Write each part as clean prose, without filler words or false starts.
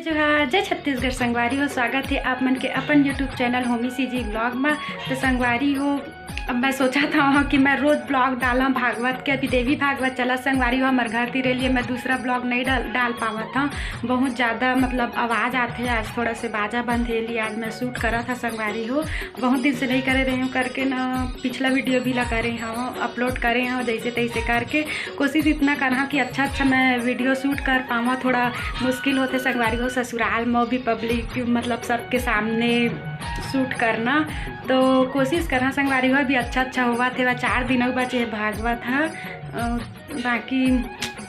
जोहार जय छत्तीसगढ़ संगवारी हो। स्वागत है आप मन के अपन यूट्यूब चैनल होमी सी जी ब्लॉग में। तो संगवारी हो, अब मैं सोचा था कि मैं रोज़ ब्लॉग डाला भागवत के। अभी देवी भागवत चला संगवारी हो हमारे घर तीरे लिए मैं दूसरा ब्लॉग नहीं डाल पावा था। बहुत ज़्यादा मतलब आवाज़ आते है। आज थोड़ा से बाजा बंद है लिए आज मैं शूट करा था संगवारी हो। बहुत दिन से नहीं करे रही हूँ करके ना, पिछला वीडियो भी ला करे हाँ अपलोड करे हाँ जैसे तैसे करके। कोशिश इतना करा कि अच्छा मैं वीडियो शूट कर पावा। थोड़ा मुश्किल होते संगवारी हो ससुराल में भी पब्लिक मतलब सबके सामने शूट करना, तो कोशिश करना संगवारी हो। भी अच्छा हुआ थे। वह 4 दिन बचे भागवत है, बाकी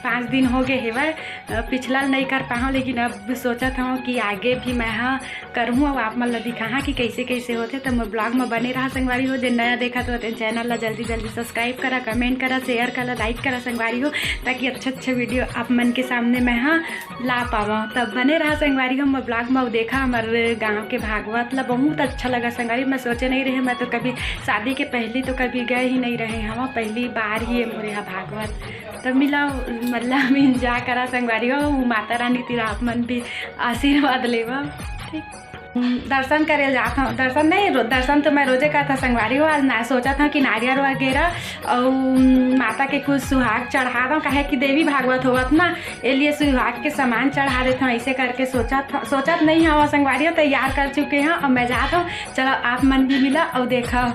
5 दिन हो गए है। वह पिछला नहीं कर पाऊँ, लेकिन अब सोचा था कि आगे भी मैं हाँ करूँ और आप मतलब दिखा कि कैसे होते। तो मैं ब्लॉग में बने रहा संगवारी हो। जो नया देखा तो चैनल ला जल्दी सब्सक्राइब करा, कमेंट करा, शेयर करा, लाइक करा संगवारी हो, ताकि अच्छे वीडियो आप मन के सामने मैं हाँ ला पावा। तब बने रहा संगवारी हो। मैं ब्लॉग में देखा हमारे गाँव के भागवत ला बहुत अच्छा लगा संगवारी। मैं सोचे नहीं रहे, मैं तो कभी शादी के पहले तो कभी गए ही नहीं रहे हम, पहली बार ही है मोरे यहाँ भागवत। तब मिला मतलब इंजॉय करा संगवारी हो। माता रानी तेरा आप मन भी आशीर्वाद लेवा। ठीक दर्शन करे जाता हूँ। दर्शन तो मैं रोजे का था संगवारी हो। आज ना सोचा था कि नारियल वगैरह और माता के कुछ सुहाग चढ़ा दूँ, काहे कि देवी भागवत होवत ना, इसलिए सुहाग के सामान चढ़ा देता हूँ। ऐसे करके सोचत नहीं हाँ संगवारी हो। तैयार कर चुके हैं और मैं जाता हूँ। चलो आप मन भी मिला और देखा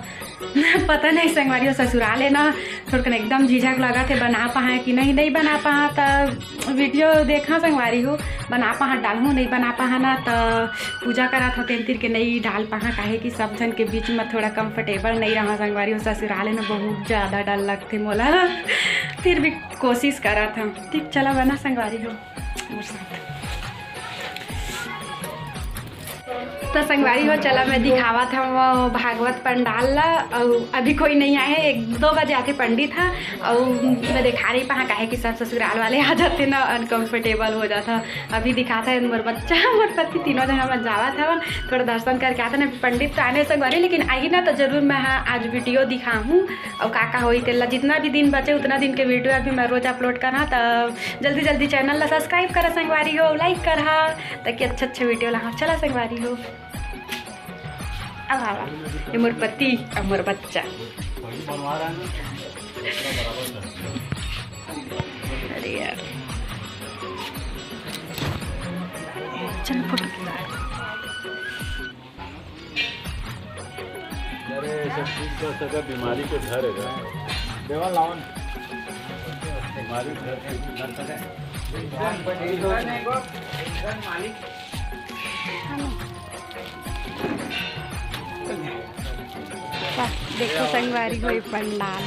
पता नहीं संगवारी हो ससुराल है ना, थोड़ा एकदम झिझक लगा थे बना पाए कि नहीं बना पा। तो वीडियो देखा संगवारी हो, बना पा डालूँ नहीं बना पा ना, तो पूजा करा था तेंतिर के नहीं डाल पा, काहे कि सब जन के बीच में थोड़ा कंफर्टेबल नहीं रहा संगवारी हो। ससुराल है ना बहुत ज़्यादा डर लगते मोला, फिर भी कोशिश करा था। ठीक चला बना संगवारी हो। तो संगवारी हो चला मैं दिखावा था वो भागवत पंडाल ला, और अभी कोई नहीं आए हैं। 1-2 बजे आके पंडित था और मैं दिखा रही पा काहे कि सब ससुराल वाले आ जाते ना, अनकम्फर्टेबल हो जाता। अभी दिखाता है मोर बच्चा मोर पति तीनों जन हम जावा था, थोड़ा दर्शन करके आता ना। पंडित तो आने संगवारी, लेकिन आई ना तो जरूर मैं हाँ आज वीडियो दिखाऊँ और का होई तेला। जितना भी दिन बचे उतना दिन के वीडियो अभी मैं रोज़ अपलोड करा। तो जल्दी चैनल ला सब्सक्राइब करा संगवारी हो, लाइक करा, ताकि अच्छे वीडियो ला चला संगवारी हो। ये मोर पति और मोर बच्चा। अरे यार चल फोटो बीमारी के घर है देवल लावन बीमारी देखो संगवारी हो पंडाल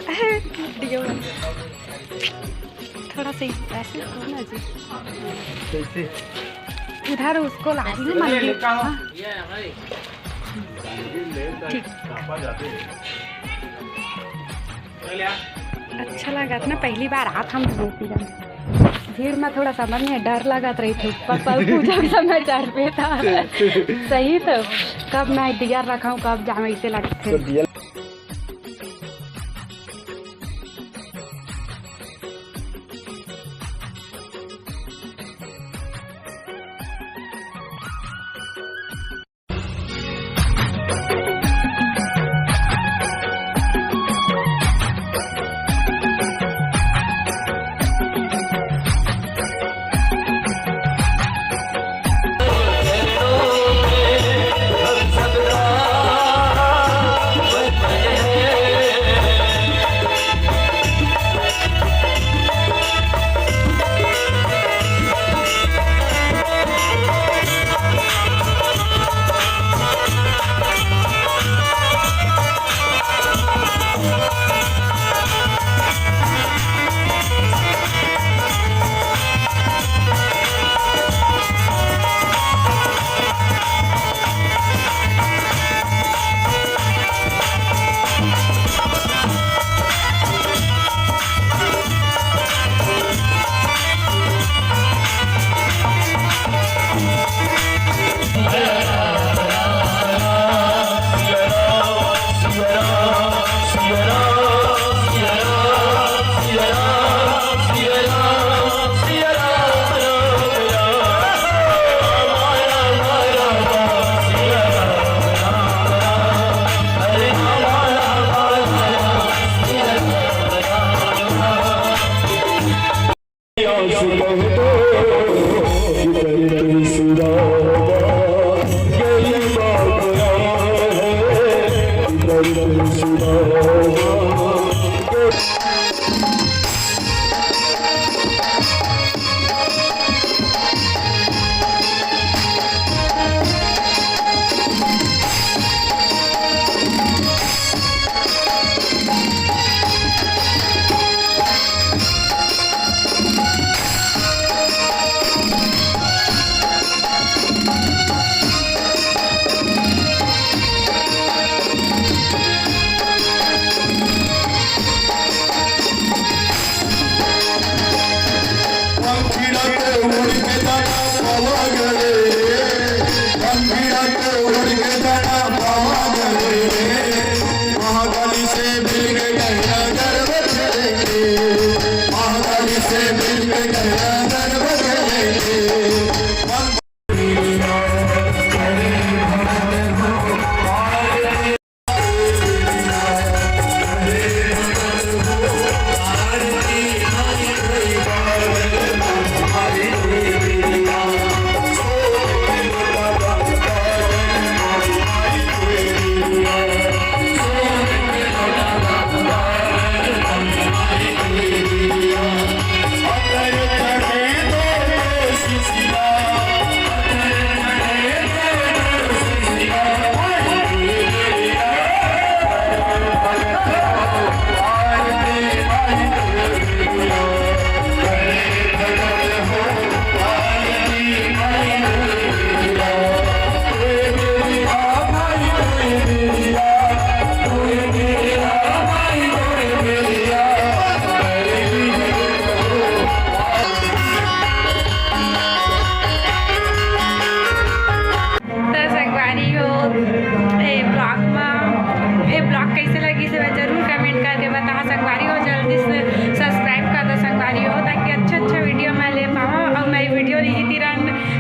वीडियो थोड़ा सा ऐसे हो ना जी, कैसे उधर उसको लागी मंदिर। ठीक अच्छा लगा था ना, पहली बार आता हम भीड़ में थोड़ा समझ में डर लगा रही थी। ऊपर पूजा का समय चढ़ पे था सही। तो कब मैं दिया रखा हूँ कब जाऊँ ऐसे लगते।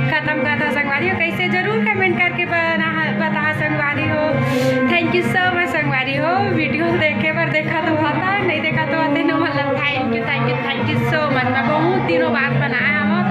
खत्म कर था संगवारी हो, कैसे ज़रूर कमेंट करके बता संगवारी हो। थैंक यू सो मच संगवारी हो। वीडियो देखे पर देखा तो होता, नहीं देखा तो होते न, मतलब थैंक यू सो मच। मैं बहुत दिनों बाद बनाया हूँ